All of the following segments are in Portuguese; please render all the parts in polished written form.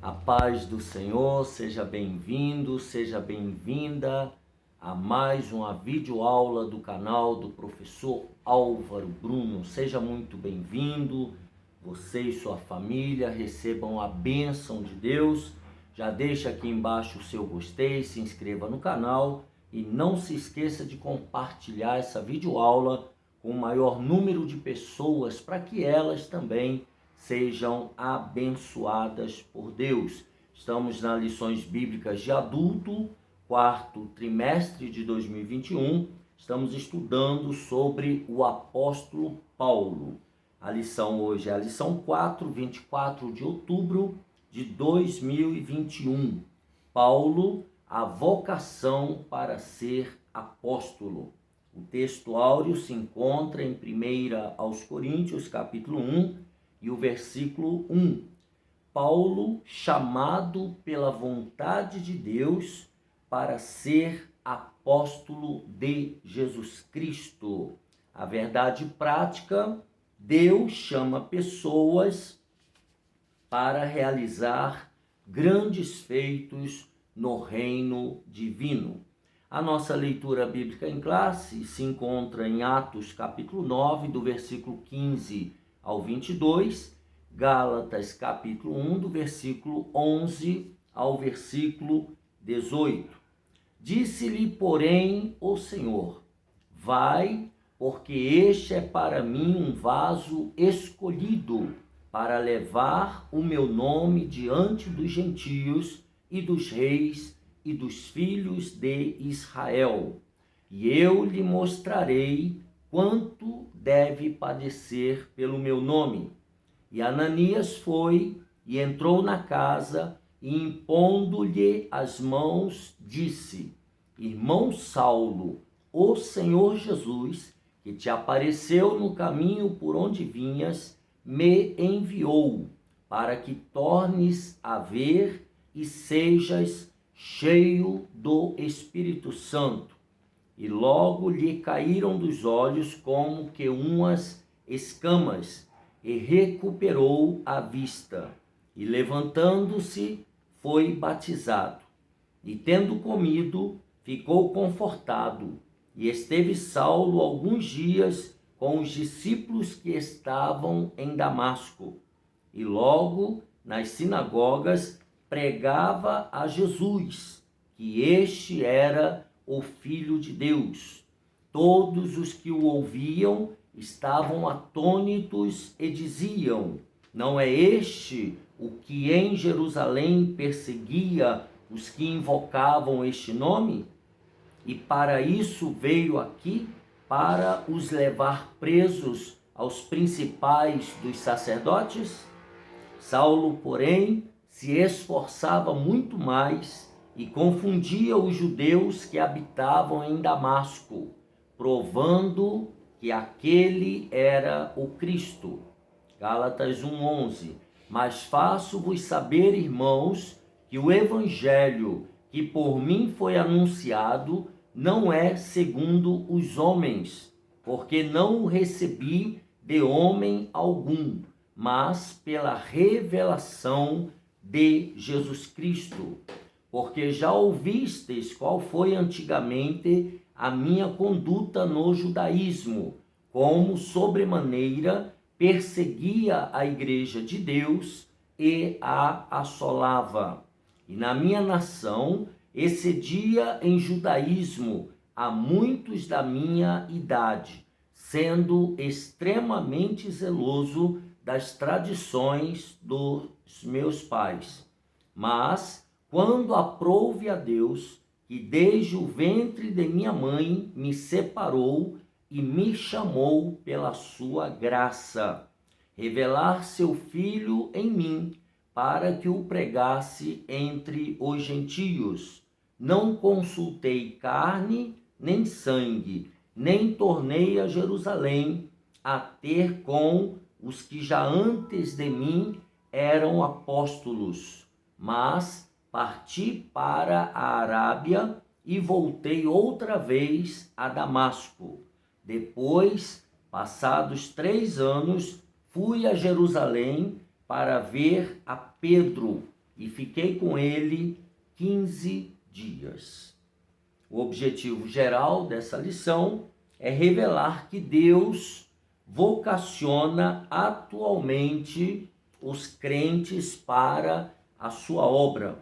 A paz do Senhor, seja bem-vindo, seja bem-vinda a mais uma videoaula do canal do professor Álvaro Bruno. Seja muito bem-vindo, você e sua família recebam a bênção de Deus. Já deixa aqui embaixo o seu gostei, se inscreva no canal e não se esqueça de compartilhar essa videoaula com o maior número de pessoas para que elas também sejam abençoadas por Deus. Estamos nas lições bíblicas de adulto, quarto trimestre de 2021. Estamos estudando sobre o apóstolo Paulo. A lição hoje é a lição 4, 24 de outubro de 2021. Paulo, a vocação para ser apóstolo. O texto áureo se encontra em 1 aos Coríntios, capítulo 1, e o versículo 1. Paulo, chamado pela vontade de Deus para ser apóstolo de Jesus Cristo. A verdade prática, Deus chama pessoas para realizar grandes feitos no reino divino. A nossa leitura bíblica em classe se encontra em Atos capítulo 9, do versículo 15 ao 22, Gálatas capítulo 1, do versículo 11 ao versículo 18. Disse-lhe, porém, o Senhor: vai, porque este é para mim um vaso escolhido, para levar o meu nome diante dos gentios e dos reis e dos filhos de Israel. E eu lhe mostrarei quanto deve padecer pelo meu nome. E Ananias foi e entrou na casa e, impondo-lhe as mãos, disse: Irmão Saulo, o Senhor Jesus, que te apareceu no caminho por onde vinhas, me enviou para que tornes a ver e sejas cheio do Espírito Santo. E logo lhe caíram dos olhos como que umas escamas, e recuperou a vista. E levantando-se, foi batizado. E tendo comido, ficou confortado. E esteve Saulo alguns dias com os discípulos que estavam em Damasco. E logo, nas sinagogas, pregava a Jesus, que este era o Filho de Deus. Todos os que o ouviam estavam atônitos e diziam: não é este o que em Jerusalém perseguia os que invocavam este nome? E para isso veio aqui, para os levar presos aos principais dos sacerdotes? Saulo, porém, se esforçava muito mais e confundia os judeus que habitavam em Damasco, provando que aquele era o Cristo. Gálatas 1:11. Mas faço-vos saber, irmãos, que o evangelho que por mim foi anunciado não é segundo os homens, porque não o recebi de homem algum, mas pela revelação de Jesus Cristo. Porque já ouvistes qual foi antigamente a minha conduta no judaísmo, como sobremaneira perseguia a igreja de Deus e a assolava. E na minha nação excedia em judaísmo a muitos da minha idade, sendo extremamente zeloso das tradições dos meus pais. Mas, quando aprouve a Deus, que desde o ventre de minha mãe me separou e me chamou pela sua graça, revelar seu Filho em mim, para que o pregasse entre os gentios. Não consultei carne nem sangue, nem tornei a Jerusalém a ter com os que já antes de mim eram apóstolos, mas parti para a Arábia e voltei outra vez a Damasco. Depois, passados 3 anos, fui a Jerusalém para ver a Pedro, e fiquei com ele 15 dias. O objetivo geral dessa lição é revelar que Deus vocaciona atualmente os crentes para a sua obra.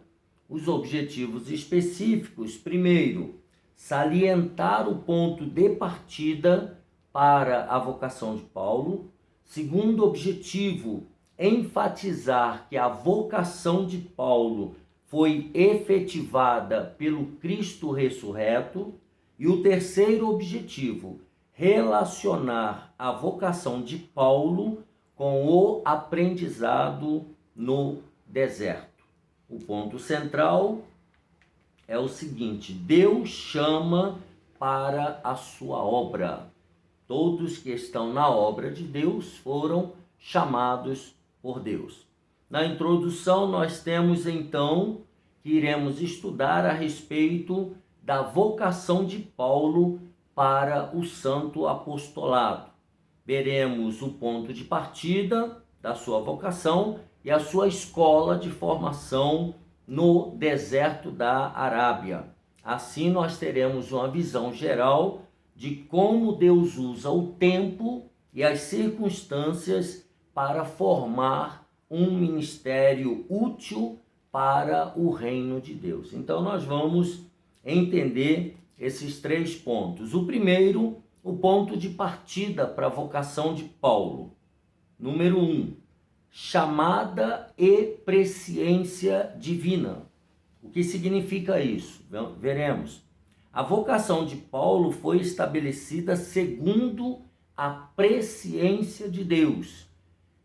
Os objetivos específicos: primeiro, salientar o ponto de partida para a vocação de Paulo. Segundo objetivo, enfatizar que a vocação de Paulo foi efetivada pelo Cristo ressurreto. E o terceiro objetivo, relacionar a vocação de Paulo com o aprendizado no deserto. O ponto central é o seguinte: Deus chama para a sua obra. Todos que estão na obra de Deus foram chamados por Deus. Na introdução, nós temos então que iremos estudar a respeito da vocação de Paulo para o santo apostolado. Veremos o ponto de partida da sua vocação e a sua escola de formação no deserto da Arábia. Assim, nós teremos uma visão geral de como Deus usa o tempo e as circunstâncias para formar um ministério útil para o reino de Deus. Então, nós vamos entender esses 3 pontos. O primeiro, o ponto de partida para a vocação de Paulo. Número 1, chamada e presciência divina. O que significa isso? Veremos. A vocação de Paulo foi estabelecida segundo a presciência de Deus,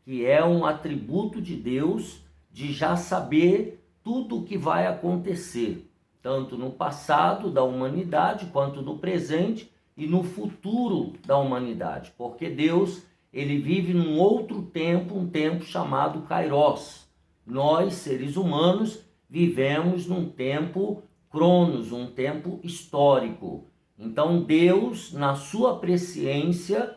que é um atributo de Deus de já saber tudo o que vai acontecer, tanto no passado da humanidade, quanto no presente e no futuro da humanidade, porque Deus, ele vive num outro tempo, um tempo chamado Kairos. Nós, seres humanos, vivemos num tempo Cronos, um tempo histórico. Então Deus, na sua presciência,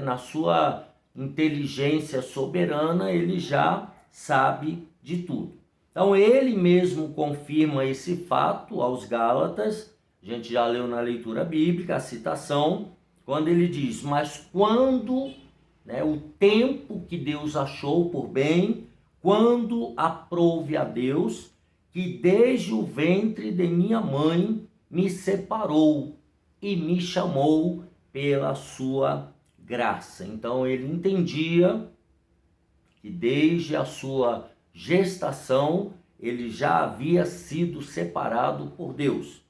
na sua inteligência soberana, ele já sabe de tudo. Então ele mesmo confirma esse fato aos Gálatas. A gente já leu na leitura bíblica a citação, quando ele diz: mas quando, o tempo que Deus achou por bem, quando aprouve a Deus, que desde o ventre de minha mãe me separou e me chamou pela sua graça. Então ele entendia que desde a sua gestação ele já havia sido separado por Deus.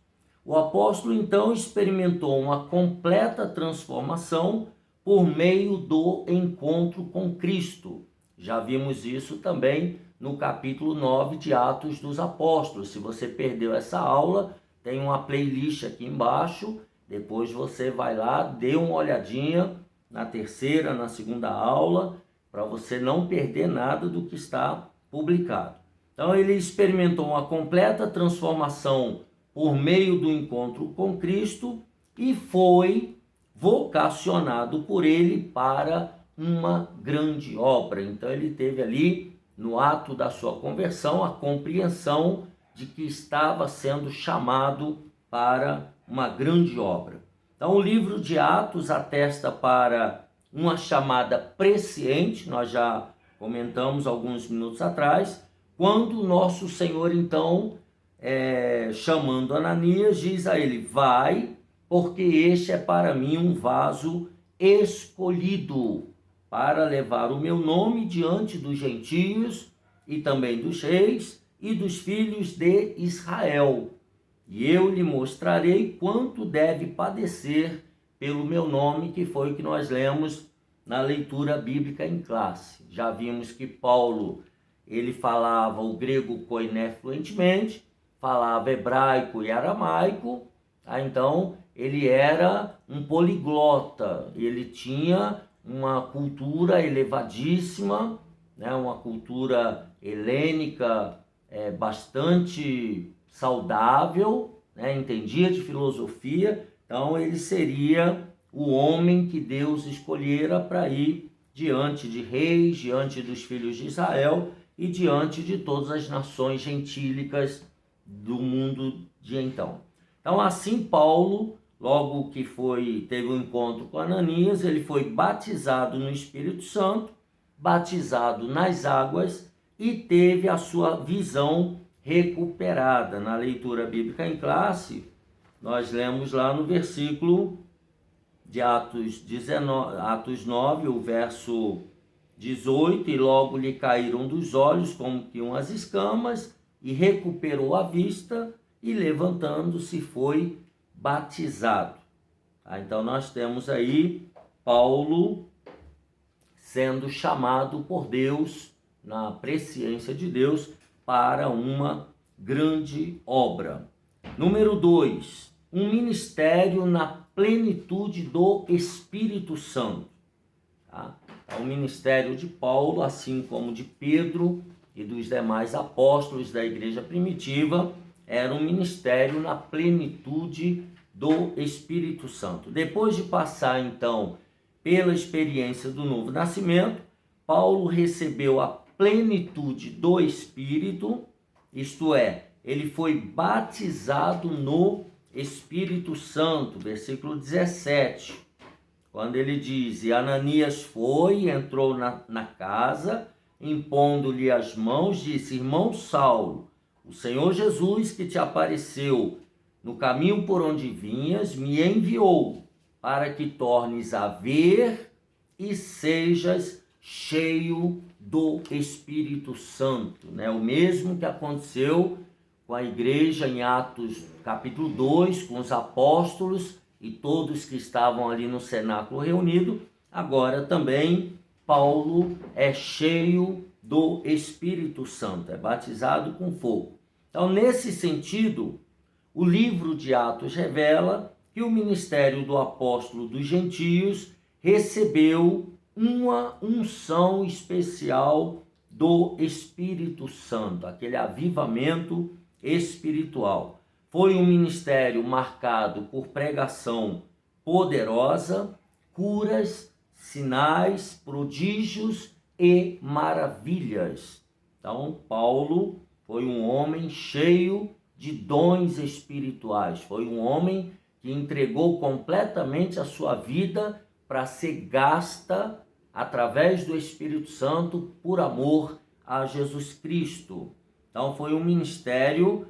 O apóstolo então experimentou uma completa transformação por meio do encontro com Cristo. Já vimos isso também no capítulo 9 de Atos dos Apóstolos. Se você perdeu essa aula, tem uma playlist aqui embaixo, depois você vai lá, dê uma olhadinha na terceira, na segunda aula, para você não perder nada do que está publicado. Então ele experimentou uma completa transformação por meio do encontro com Cristo e foi vocacionado por ele para uma grande obra. Então ele teve ali, no ato da sua conversão, a compreensão de que estava sendo chamado para uma grande obra. Então o livro de Atos atesta para uma chamada presciente, nós já comentamos alguns minutos atrás, quando nosso Senhor então, chamando Ananias, diz a ele: vai, porque este é para mim um vaso escolhido para levar o meu nome diante dos gentios e também dos reis e dos filhos de Israel. E eu lhe mostrarei quanto deve padecer pelo meu nome, que foi o que nós lemos na leitura bíblica em classe. Já vimos que Paulo, ele falava o grego koiné fluentemente, falava hebraico e aramaico, então ele era um poliglota, ele tinha uma cultura elevadíssima, uma cultura helênica bastante saudável, entendia de filosofia. Então ele seria o homem que Deus escolhera para ir diante de reis, diante dos filhos de Israel e diante de todas as nações gentílicas do mundo de então. Então, assim, Paulo, logo que teve um encontro com Ananias, ele foi batizado no Espírito Santo, batizado nas águas e teve a sua visão recuperada. Na leitura bíblica em classe, nós lemos lá no versículo de Atos 9, o verso 18, e logo lhe caíram dos olhos como que umas escamas, e recuperou a vista, e levantando-se foi batizado. Então nós temos aí Paulo sendo chamado por Deus, na presciência de Deus, para uma grande obra. Número 2, um ministério na plenitude do Espírito Santo. Tá? O ministério de Paulo, assim como de Pedro e dos demais apóstolos da igreja primitiva, era um ministério na plenitude do Espírito Santo. Depois de passar, então, pela experiência do novo nascimento, Paulo recebeu a plenitude do Espírito, isto é, ele foi batizado no Espírito Santo, versículo 17, quando ele diz: e Ananias foi e entrou na casa, impondo-lhe as mãos, disse: irmão Saulo, o Senhor Jesus, que te apareceu no caminho por onde vinhas, me enviou para que tornes a ver e sejas cheio do Espírito Santo. O mesmo que aconteceu com a igreja em Atos capítulo 2, com os apóstolos e todos que estavam ali no cenáculo reunido. Agora também Paulo é cheio do Espírito Santo, é batizado com fogo. Então, nesse sentido, o livro de Atos revela que o ministério do apóstolo dos gentios recebeu uma unção especial do Espírito Santo, aquele avivamento espiritual. Foi um ministério marcado por pregação poderosa, curas, sinais, prodígios e maravilhas. Então, Paulo foi um homem cheio de dons espirituais, foi um homem que entregou completamente a sua vida para ser gasta através do Espírito Santo por amor a Jesus Cristo. Então foi um ministério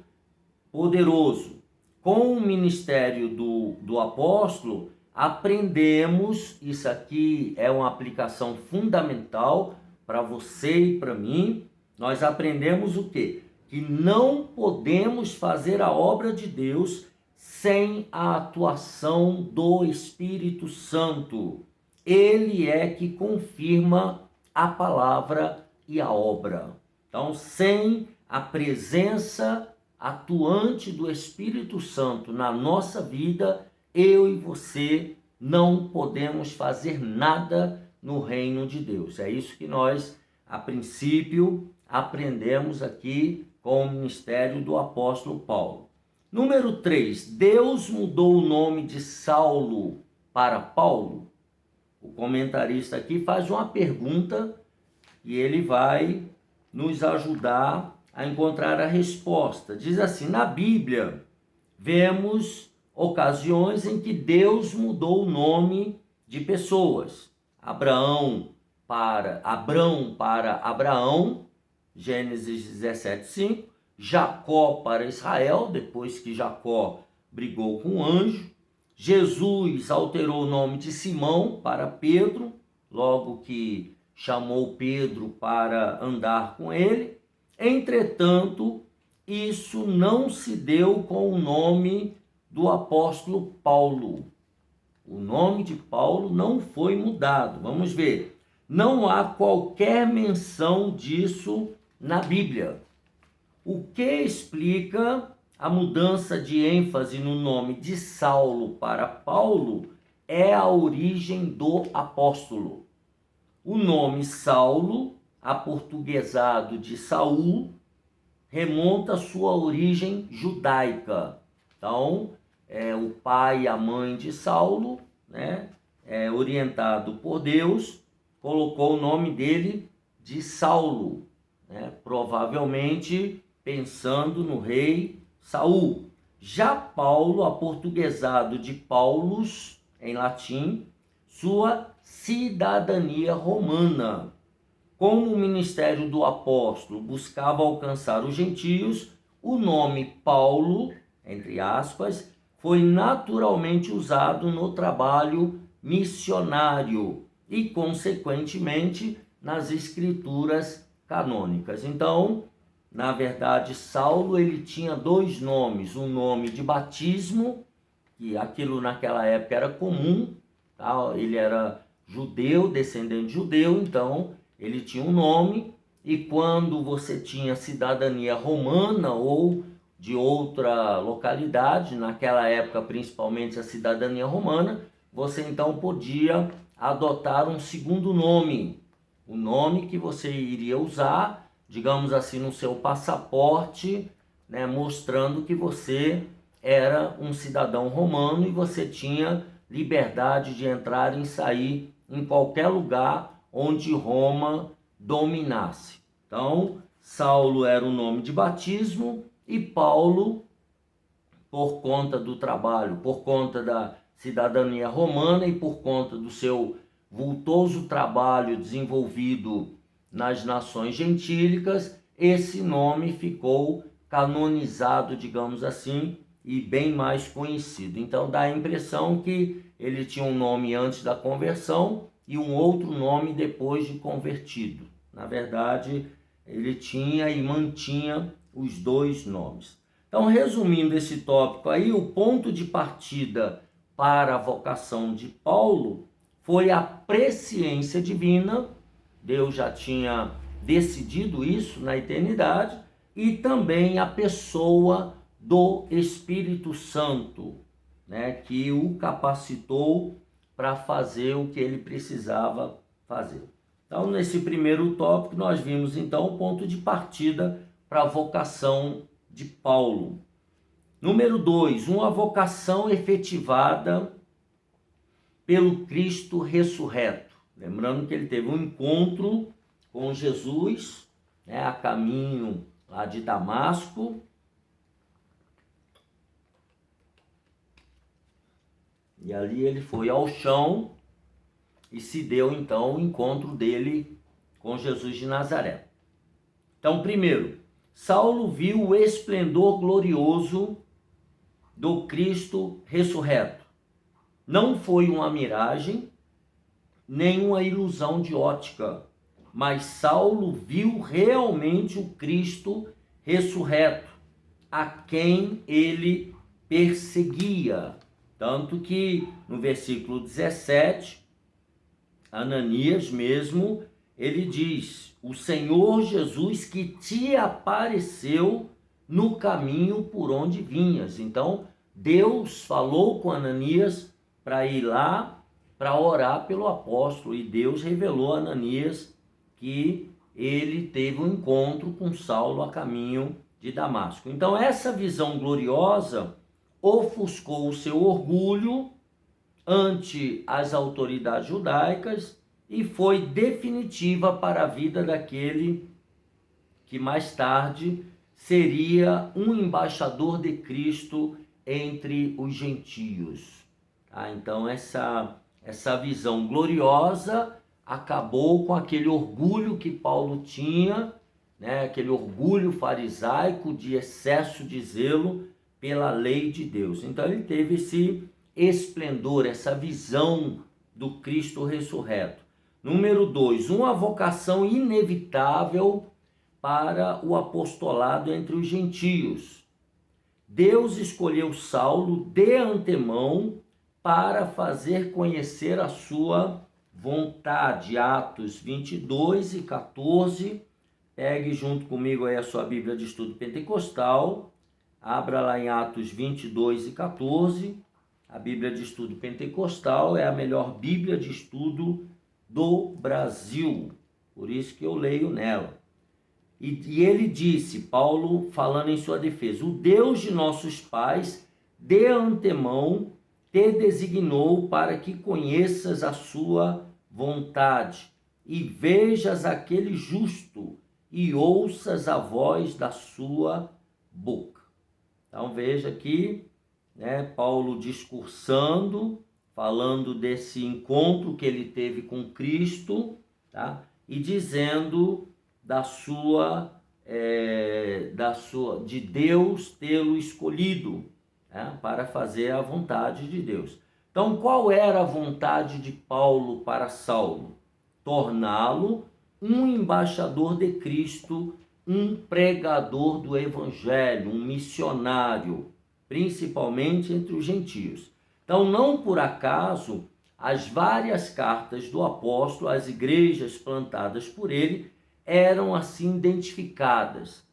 poderoso. Com o ministério do apóstolo, aprendemos, isso aqui é uma aplicação fundamental para você e para mim, nós aprendemos o quê? Que não podemos fazer a obra de Deus sem a atuação do Espírito Santo. Ele é que confirma a palavra e a obra. Então, sem a presença atuante do Espírito Santo na nossa vida, eu e você não podemos fazer nada no reino de Deus. É isso que nós, a princípio, aprendemos aqui com o ministério do apóstolo Paulo. Número 3, Deus mudou o nome de Saulo para Paulo? O comentarista aqui faz uma pergunta e ele vai nos ajudar a encontrar a resposta. Diz assim: na Bíblia, vemos ocasiões em que Deus mudou o nome de pessoas. Abrão para Abraão, Gênesis 17:5. Jacó para Israel, depois que Jacó brigou com o anjo. Jesus alterou o nome de Simão para Pedro, logo que chamou Pedro para andar com ele. Entretanto, isso não se deu com o nome do apóstolo Paulo. O nome de Paulo não foi mudado. Vamos ver. Não há qualquer menção disso na Bíblia. O que explica a mudança de ênfase no nome de Saulo para Paulo é a origem do apóstolo. O nome Saulo, aportuguesado de Saul, remonta à sua origem judaica. Então, o pai e a mãe de Saulo, orientado por Deus, colocou o nome dele de Saulo. né? Provavelmente pensando no rei Saul. Já Paulo, aportuguesado de Paulus, em latim, sua cidadania romana. Como o ministério do apóstolo buscava alcançar os gentios, o nome Paulo, entre aspas, foi naturalmente usado no trabalho missionário e, consequentemente, nas escrituras canônicas. Então, na verdade, Saulo ele tinha dois nomes, um nome de batismo, que aquilo naquela época era comum, tá? Ele era judeu, descendente de judeu, então ele tinha um nome, e quando você tinha cidadania romana ou de outra localidade, naquela época principalmente a cidadania romana, você então podia adotar um segundo nome, o nome que você iria usar, digamos assim, no seu passaporte, né, mostrando que você era um cidadão romano e você tinha liberdade de entrar e sair em qualquer lugar onde Roma dominasse. Então, Saulo era o nome de batismo e Paulo, por conta do trabalho, por conta da cidadania romana e por conta do seu vultoso trabalho desenvolvido nas nações gentílicas, esse nome ficou canonizado, digamos assim, e bem mais conhecido. Então dá a impressão que ele tinha um nome antes da conversão e um outro nome depois de convertido. Na verdade, ele tinha e mantinha os dois nomes. Então, resumindo esse tópico aí, o ponto de partida para a vocação de Paulo foi a presciência divina. Deus já tinha decidido isso na eternidade, e também a pessoa do Espírito Santo, né, que o capacitou para fazer o que ele precisava fazer. Então, nesse primeiro tópico, nós vimos então o ponto de partida para a vocação de Paulo. Número 2, uma vocação efetivada pelo Cristo ressurreto. Lembrando que ele teve um encontro com Jesus, né, a caminho lá de Damasco. E ali ele foi ao chão e se deu então o encontro dele com Jesus de Nazaré. Então, primeiro, Saulo viu o esplendor glorioso do Cristo ressurreto. Não foi uma miragem, nem uma ilusão de ótica, mas Saulo viu realmente o Cristo ressurreto, a quem ele perseguia. Tanto que no versículo 17, Ananias mesmo, ele diz: o Senhor Jesus que te apareceu no caminho por onde vinhas. Então, Deus falou com Ananias para ir lá para orar pelo apóstolo, e Deus revelou a Ananias que ele teve um encontro com Saulo a caminho de Damasco. Então, essa visão gloriosa ofuscou o seu orgulho ante as autoridades judaicas e foi definitiva para a vida daquele que mais tarde seria um embaixador de Cristo entre os gentios. Então essa visão gloriosa acabou com aquele orgulho que Paulo tinha, né? Aquele orgulho farisaico de excesso de zelo pela lei de Deus. Então ele teve esse esplendor, essa visão do Cristo ressurreto. Número 2, uma vocação inevitável para o apostolado entre os gentios. Deus escolheu Saulo de antemão para fazer conhecer a sua vontade. Atos 22 e 14. Pegue junto comigo aí a sua Bíblia de Estudo Pentecostal. Abra lá em Atos 22 e 14. A Bíblia de Estudo Pentecostal é a melhor Bíblia de estudo do Brasil. Por isso que eu leio nela. E ele disse, Paulo falando em sua defesa: o Deus de nossos pais de antemão te designou para que conheças a sua vontade e vejas aquele justo e ouças a voz da sua boca. Então veja aqui, né, Paulo discursando, falando desse encontro que ele teve com Cristo, tá? E dizendo de Deus tê-lo escolhido, né, para fazer a vontade de Deus. Então, qual era a vontade de Paulo para Saulo? Torná-lo um embaixador de Cristo, um pregador do Evangelho, um missionário, principalmente entre os gentios. Então, não por acaso, as várias cartas do apóstolo às igrejas plantadas por ele eram assim identificadas.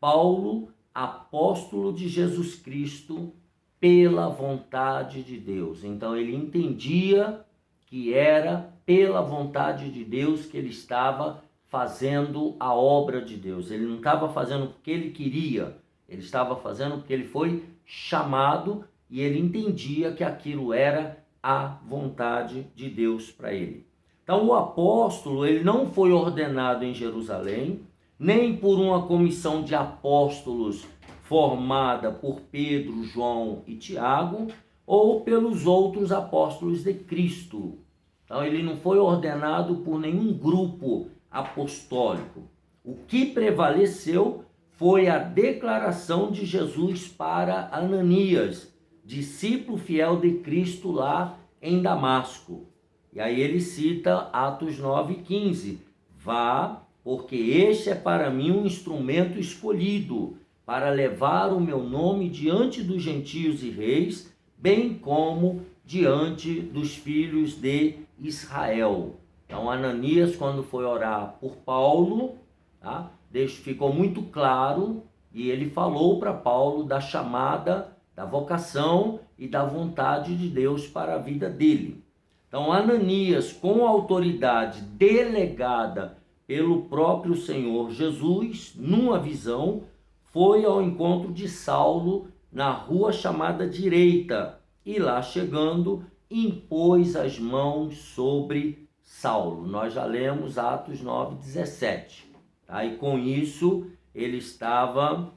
Paulo, apóstolo de Jesus Cristo, pela vontade de Deus. Então ele entendia que era pela vontade de Deus que ele estava fazendo a obra de Deus. Ele não estava fazendo porque ele queria, ele estava fazendo porque ele foi chamado e ele entendia que aquilo era a vontade de Deus para ele. Então o apóstolo, ele não foi ordenado em Jerusalém, nem por uma comissão de apóstolos formada por Pedro, João e Tiago, ou pelos outros apóstolos de Cristo. Então ele não foi ordenado por nenhum grupo apostólico. O que prevaleceu foi a declaração de Jesus para Ananias, discípulo fiel de Cristo lá em Damasco. E aí ele cita Atos 9:15. Vá, porque este é para mim um instrumento escolhido, para levar o meu nome diante dos gentios e reis, bem como diante dos filhos de Israel. Então Ananias, quando foi orar por Paulo, tá? Ficou muito claro, e ele falou para Paulo da chamada, da vocação e da vontade de Deus para a vida dele. Então Ananias, com a autoridade delegada pelo próprio Senhor Jesus, numa visão, foi ao encontro de Saulo na rua chamada Direita, e lá chegando, impôs as mãos sobre Saulo. Nós já lemos Atos 9:17. Tá? E com isso ele estava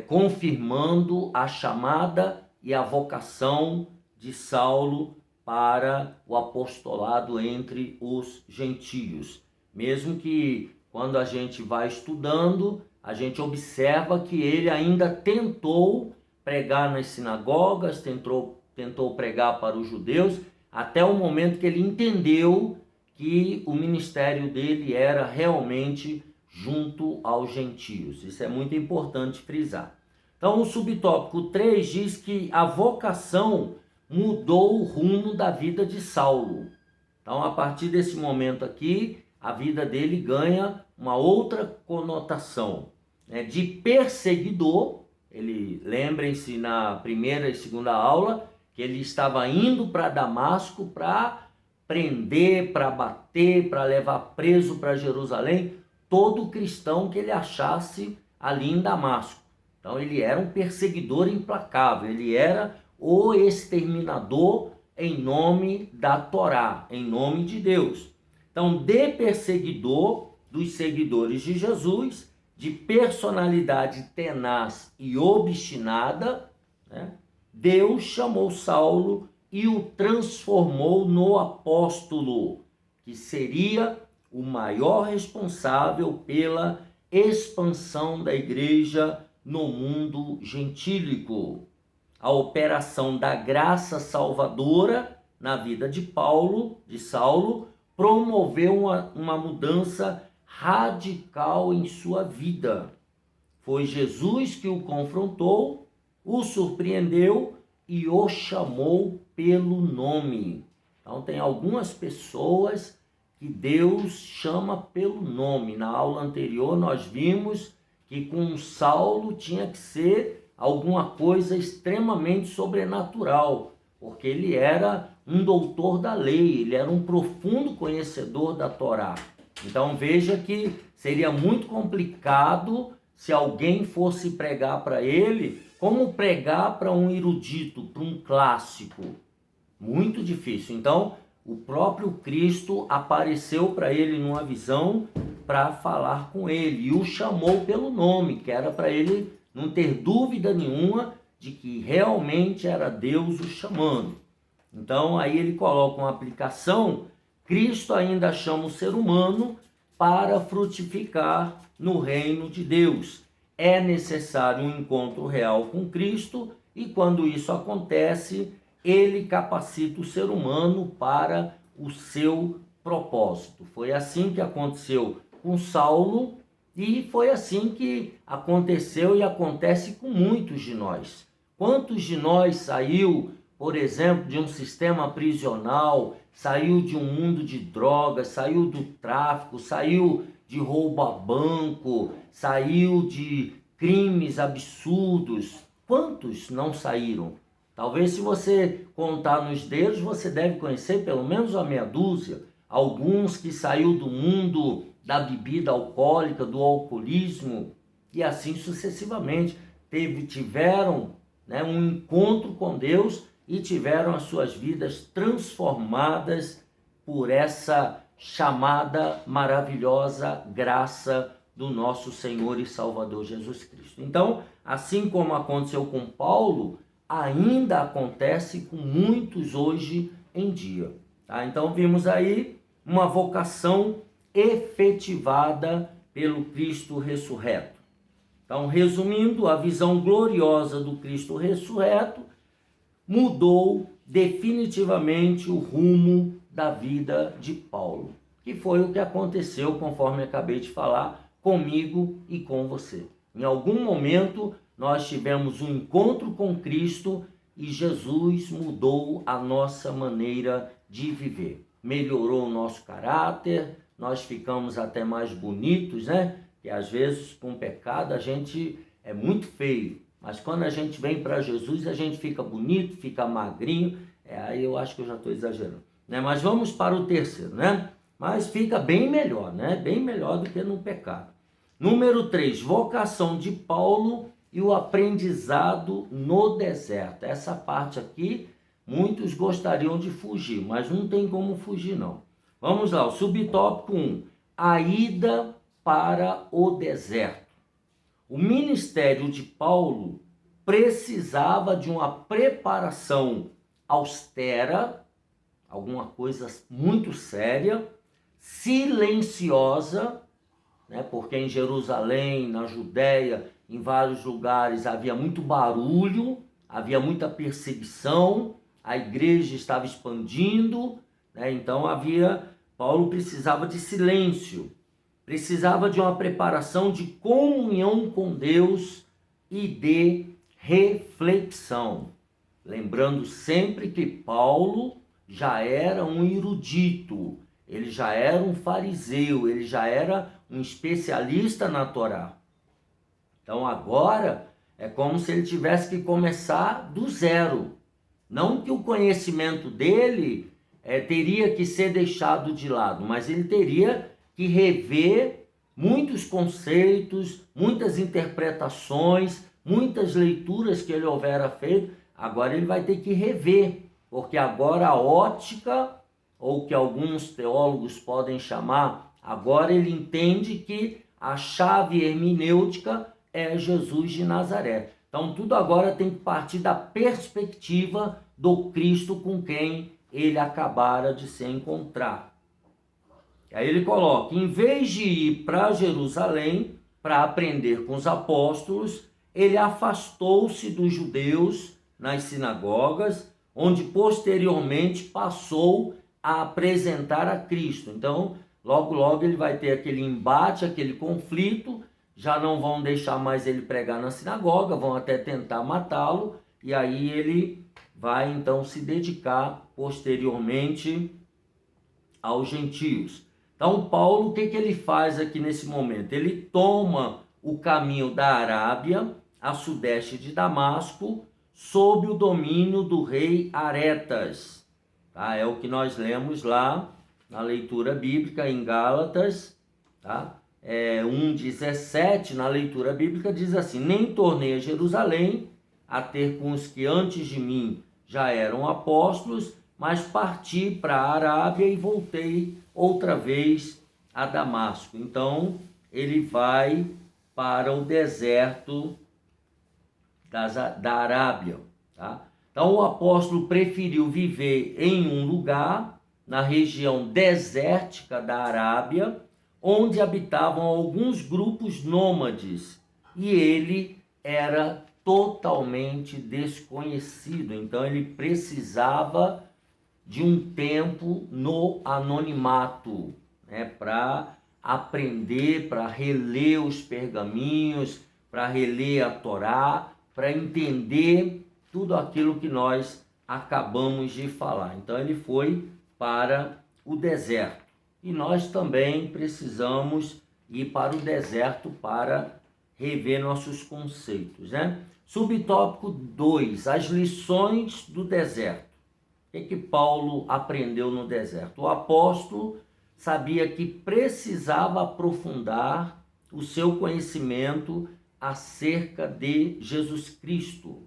confirmando a chamada e a vocação de Saulo para o apostolado entre os gentios. Mesmo que quando a gente vai estudando, a gente observa que ele ainda tentou pregar nas sinagogas, tentou pregar para os judeus, até o momento que ele entendeu que o ministério dele era realmente junto aos gentios. Isso é muito importante frisar. Então, o subtópico 3 diz que a vocação mudou o rumo da vida de Saulo. Então, a partir desse momento aqui, a vida dele ganha uma outra conotação, né? De perseguidor. Ele, lembrem-se na primeira e segunda aula, que ele estava indo para Damasco para prender, para bater, para levar preso para Jerusalém todo cristão que ele achasse ali em Damasco. Então ele era um perseguidor implacável, ele era o exterminador em nome da Torá, em nome de Deus. Então, de perseguidor dos seguidores de Jesus, de personalidade tenaz e obstinada, né, Deus chamou Saulo e o transformou no apóstolo, que seria o maior responsável pela expansão da igreja no mundo gentílico. A operação da graça salvadora na vida de Saulo, promoveu uma mudança radical em sua vida. Foi Jesus que o confrontou, o surpreendeu e o chamou pelo nome. Então tem algumas pessoas que Deus chama pelo nome. Na aula anterior nós vimos que com Saulo tinha que ser alguma coisa extremamente sobrenatural, porque ele era um doutor da lei, ele era um profundo conhecedor da Torá. Então veja que seria muito complicado se alguém fosse pregar para ele, como pregar para um erudito, para um clássico. Muito difícil. Então o próprio Cristo apareceu para ele numa visão para falar com ele e o chamou pelo nome, que era para ele não ter dúvida nenhuma de que realmente era Deus o chamando. Então aí ele coloca uma aplicação: Cristo ainda chama o ser humano para frutificar no reino de Deus. É necessário um encontro real com Cristo e quando isso acontece, ele capacita o ser humano para o seu propósito. Foi assim que aconteceu com Saulo e foi assim que aconteceu e acontece com muitos de nós. Quantos de nós saiu, por exemplo, de um sistema prisional, saiu de um mundo de drogas, saiu do tráfico, saiu de roubo a banco, saiu de crimes absurdos? Quantos não saíram? Talvez, se você contar nos dedos, você deve conhecer pelo menos uma meia dúzia. Alguns que saiu do mundo da bebida alcoólica, do alcoolismo, e assim sucessivamente. Tiveram um encontro com Deus e tiveram as suas vidas transformadas por essa chamada maravilhosa graça do nosso Senhor e Salvador Jesus Cristo. Então, assim como aconteceu com Paulo, ainda acontece com muitos hoje em dia. Tá? Então, vimos aí uma vocação efetivada pelo Cristo ressurreto. Então, resumindo, a visão gloriosa do Cristo ressurreto mudou definitivamente o rumo da vida de Paulo, que foi o que aconteceu, conforme acabei de falar, comigo e com você. Em algum momento, nós tivemos um encontro com Cristo e Jesus mudou a nossa maneira de viver. Melhorou o nosso caráter, nós ficamos até mais bonitos, Que às vezes com o pecado a gente é muito feio, mas quando a gente vem para Jesus a gente fica bonito, fica magrinho. Aí eu acho que eu já estou exagerando, Mas vamos para o terceiro, Mas fica bem melhor, Bem melhor do que no pecado. Número 3, vocação de Paulo e o aprendizado no deserto. Essa parte aqui, muitos gostariam de fugir, mas não tem como fugir não. Vamos lá, o subtópico 1, a ida para o deserto. O ministério de Paulo precisava de uma preparação austera, alguma coisa muito séria, silenciosa, porque em Jerusalém, na Judéia, em vários lugares havia muito barulho, havia muita perseguição, a igreja estava expandindo, então Paulo precisava de silêncio, precisava de uma preparação de comunhão com Deus e de reflexão. Lembrando sempre que Paulo já era um erudito, ele já era um fariseu, ele já era um especialista na Torá. Então agora é como se ele tivesse que começar do zero. Não que o conhecimento dele teria que ser deixado de lado, mas ele teria que rever muitos conceitos, muitas interpretações, muitas leituras que ele houvera feito. Agora ele vai ter que rever, porque agora a ótica, ou que alguns teólogos podem chamar, agora ele entende que a chave hermenêutica é Jesus de Nazaré. Então tudo agora tem que partir da perspectiva do Cristo com quem ele acabara de se encontrar. Aí ele coloca, em vez de ir para Jerusalém para aprender com os apóstolos, ele afastou-se dos judeus nas sinagogas, onde posteriormente passou a apresentar a Cristo. Então, logo ele vai ter aquele embate, aquele conflito, já não vão deixar mais ele pregar na sinagoga, vão até tentar matá-lo, e aí ele vai então se dedicar posteriormente aos gentios. Então, Paulo, o que ele faz aqui nesse momento? Ele toma o caminho da Arábia, a sudeste de Damasco, sob o domínio do rei Aretas. Tá? É o que nós lemos lá na leitura bíblica em Gálatas, tá? 1:17, na leitura bíblica, diz assim: nem tornei a Jerusalém a ter com os que antes de mim já eram apóstolos, mas parti para a Arábia e voltei outra vez a Damasco. Então, ele vai para o deserto da Arábia. Tá? Então, o apóstolo preferiu viver em um lugar, na região desértica da Arábia, onde habitavam alguns grupos nômades, e ele era totalmente desconhecido. Então, ele precisava de um tempo no anonimato, né, para aprender, para reler os pergaminhos, para reler a Torá, para entender tudo aquilo que nós acabamos de falar. Então ele foi para o deserto. E nós também precisamos ir para o deserto para rever nossos conceitos, né? Subtópico 2, as lições do deserto. O que Paulo aprendeu no deserto? O apóstolo sabia que precisava aprofundar o seu conhecimento acerca de Jesus Cristo,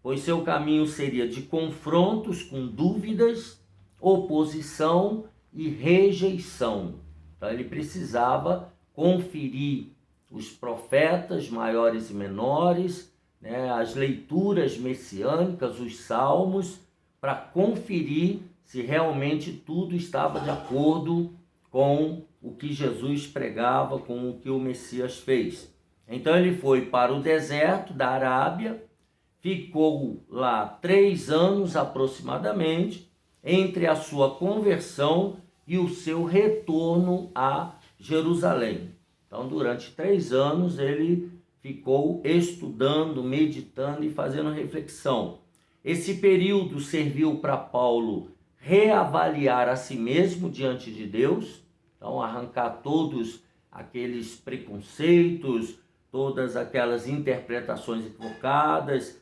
pois seu caminho seria de confrontos com dúvidas, oposição e rejeição. Então ele precisava conferir os profetas maiores e menores, né, as leituras messiânicas, os salmos, para conferir se realmente tudo estava de acordo com o que Jesus pregava, com o que o Messias fez. Então ele foi para o deserto da Arábia, ficou lá 3 anos aproximadamente, entre a sua conversão e o seu retorno a Jerusalém. Então, durante 3 anos, ele ficou estudando, meditando e fazendo reflexão. Esse período serviu para Paulo reavaliar a si mesmo diante de Deus, então arrancar todos aqueles preconceitos, todas aquelas interpretações equivocadas,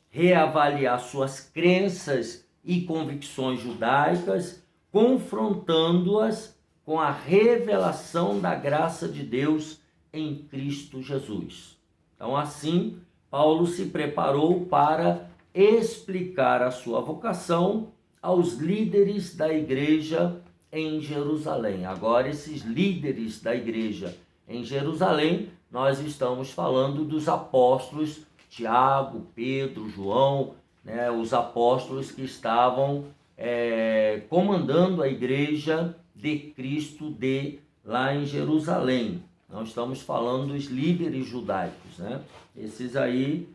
reavaliar suas crenças e convicções judaicas, confrontando-as com a revelação da graça de Deus em Cristo Jesus. Então, assim, Paulo se preparou para explicar a sua vocação aos líderes da igreja em Jerusalém. Agora, esses líderes da igreja em Jerusalém, nós estamos falando dos apóstolos Tiago, Pedro, João, né, os apóstolos que estavam comandando a igreja de Cristo lá em Jerusalém. Não estamos falando dos líderes judaicos, né? Esses aí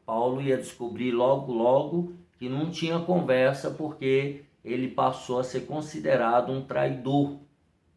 Paulo ia descobrir logo que não tinha conversa, porque ele passou a ser considerado um traidor,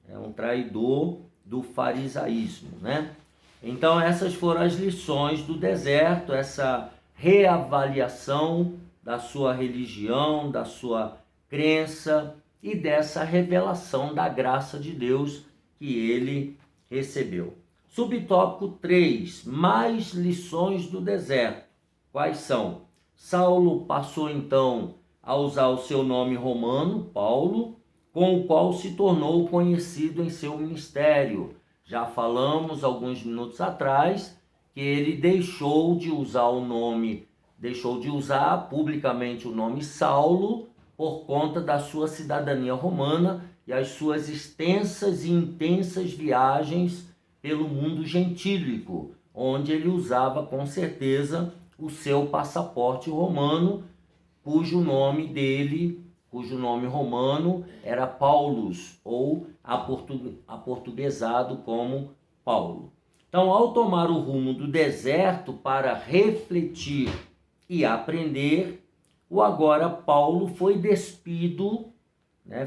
um traidor do farisaísmo, né? Então essas foram as lições do deserto, essa reavaliação da sua religião, da sua crença e dessa revelação da graça de Deus que ele recebeu. Subtópico 3, mais lições do deserto. Quais são? Saulo passou então a usar o seu nome romano, Paulo, com o qual se tornou conhecido em seu ministério. Já falamos alguns minutos atrás que ele deixou de usar publicamente o nome Saulo por conta da sua cidadania romana e as suas extensas e intensas viagens pelo mundo gentílico, onde ele usava com certeza o seu passaporte romano, cujo nome romano era Paulus, ou aportuguesado como Paulo. Então, ao tomar o rumo do deserto para refletir e aprender, o agora Paulo foi despido,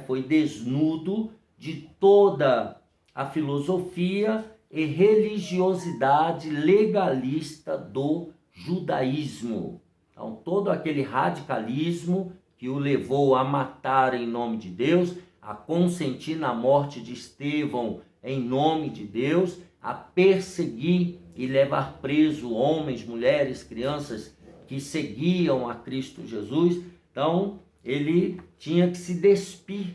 foi desnudo de toda a filosofia e religiosidade legalista do judaísmo. Então, todo aquele radicalismo que o levou a matar em nome de Deus, a consentir na morte de Estevão em nome de Deus, a perseguir e levar preso homens, mulheres, crianças que seguiam a Cristo Jesus. Então, ele tinha que se despir,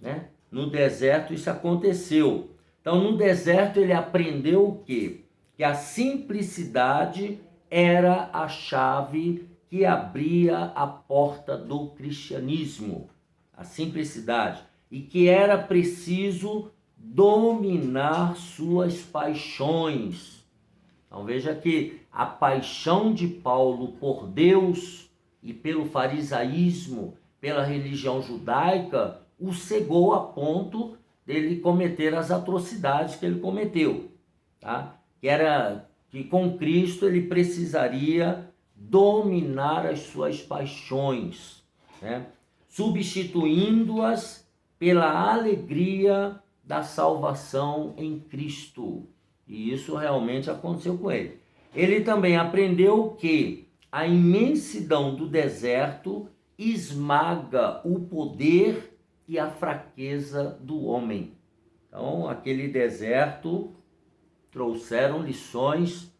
né? No deserto isso aconteceu. Então, no deserto ele aprendeu o quê? Que a simplicidade era a chave que abria a porta do cristianismo. A simplicidade. e que era preciso dominar suas paixões. Então veja que a paixão de Paulo por Deus e pelo farisaísmo, pela religião judaica, o cegou a ponto dele cometer as atrocidades que ele cometeu, tá? Que com Cristo ele precisaria dominar as suas paixões, né? Substituindo-as pela alegria da salvação em Cristo. E isso realmente aconteceu com ele. Ele também aprendeu que a imensidão do deserto esmaga o poder e a fraqueza do homem. Então, aquele deserto trouxeram lições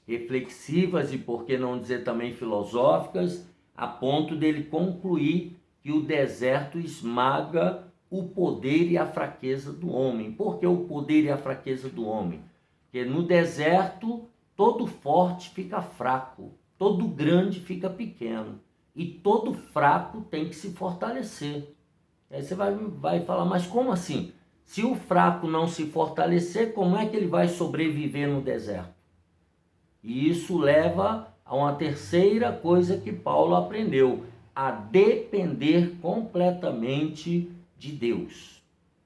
reflexivas e, por que não dizer também filosóficas, a ponto dele concluir que o deserto esmaga o poder e a fraqueza do homem. Por que o poder e a fraqueza do homem? Porque no deserto, todo forte fica fraco, todo grande fica pequeno, e todo fraco tem que se fortalecer. Aí você vai falar, mas como assim? Se o fraco não se fortalecer, como é que ele vai sobreviver no deserto? E isso leva a uma terceira coisa que Paulo aprendeu, a depender completamente de Deus.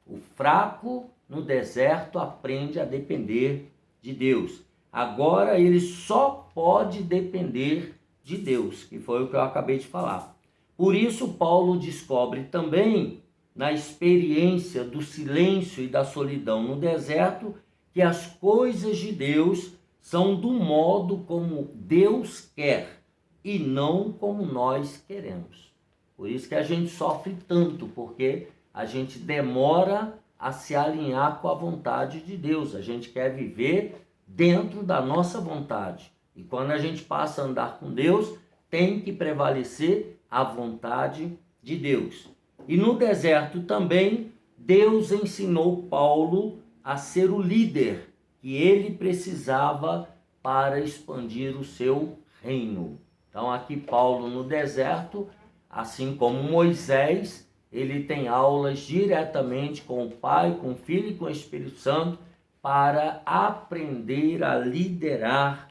O fraco no deserto aprende a depender de Deus. Agora ele só pode depender de Deus, que foi o que eu acabei de falar. Por isso Paulo descobre também, na experiência do silêncio e da solidão no deserto, que as coisas de Deus são do modo como Deus quer e não como nós queremos. Por isso que a gente sofre tanto, porque a gente demora a se alinhar com a vontade de Deus. A gente quer viver dentro da nossa vontade. E quando a gente passa a andar com Deus, tem que prevalecer a vontade de Deus. E no deserto também, Deus ensinou Paulo a ser o líder que ele precisava para expandir o seu reino. Então aqui Paulo no deserto, assim como Moisés, ele tem aulas diretamente com o Pai, com o Filho e com o Espírito Santo para aprender a liderar,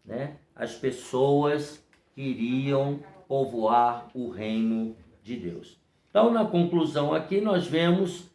né, as pessoas que iriam povoar o reino de Deus. Então, na conclusão aqui, nós vemos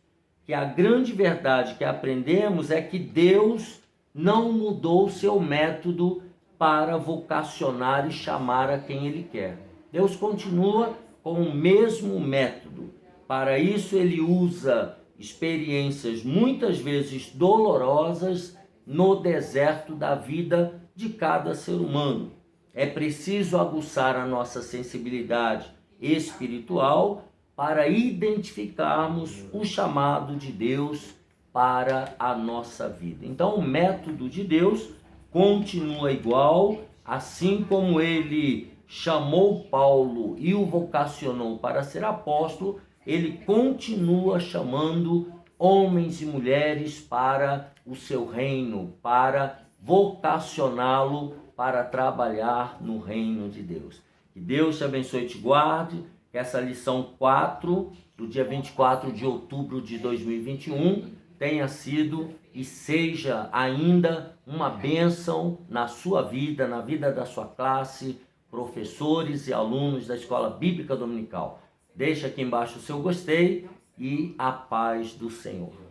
que a grande verdade que aprendemos é que Deus não mudou o seu método para vocacionar e chamar a quem Ele quer. Deus continua com o mesmo método. Para isso, Ele usa experiências muitas vezes dolorosas no deserto da vida de cada ser humano. É preciso aguçar a nossa sensibilidade espiritual para identificarmos o chamado de Deus para a nossa vida. Então, o método de Deus continua igual, assim como ele chamou Paulo e o vocacionou para ser apóstolo, ele continua chamando homens e mulheres para o seu reino, para vocacioná-lo para trabalhar no reino de Deus. Que Deus te abençoe e te guarde, que essa lição 4, do dia 24 de outubro de 2021, tenha sido e seja ainda uma bênção na sua vida, na vida da sua classe, professores e alunos da Escola Bíblica Dominical. Deixa aqui embaixo o seu gostei e a paz do Senhor.